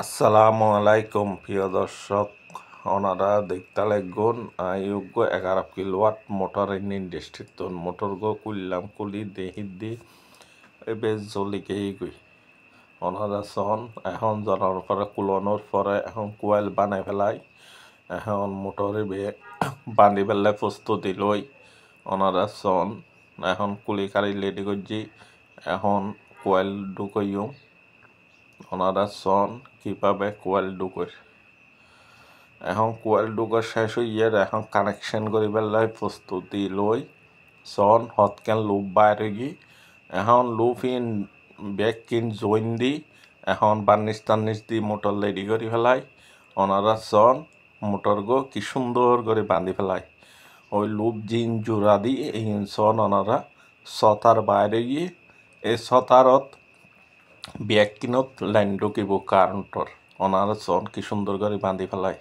আসসালামু আলাইকুম প্রিয় দর্শক ওনারা দেখতে লাগুন আয়োগ্য 11 কিলোওয়াট মোটর ইন্ডাস্ট্রিত মোটর গো কুললাম কুলি দেহি বেশ জলিকেই গই ওনারা সন এখন জনের করে কুলনোর পরে এখন কোয়েল বানাই ফেলাই এখন মোটরে বান্ধি পেলাই প্রস্তুতি লই ওনারা সন এখন কুলি কারি লেডি করছি এখন কোয়েল ঢুকইও ওনারা সন কিভাবে কোয়েল ঢুকই এখন কোয়েল ঢুকা শেষ হইয়ার এখন কানেকশন করি পেলাই প্রস্তুতি লই সন হতকেন লুপ বাইরে গি এখন লুপ ইন ব্যাক কিন জইন দি এখন বার্নিশ টার্নিশ দি মোটর রেডি করি ফেলাই ওনারা সন মোটর গো কি সুন্দর করে বাঁধি ফেলাই ওই লুপ জিন জোড়া দি এই সন ওনারা ছতার বাইরে গিয়ে এই ছতারত ব্যাক কিনত লাইন ঢুকিব কারেন্টর ওনারা সন কি সুন্দর করে বাঁধি ফেলাই।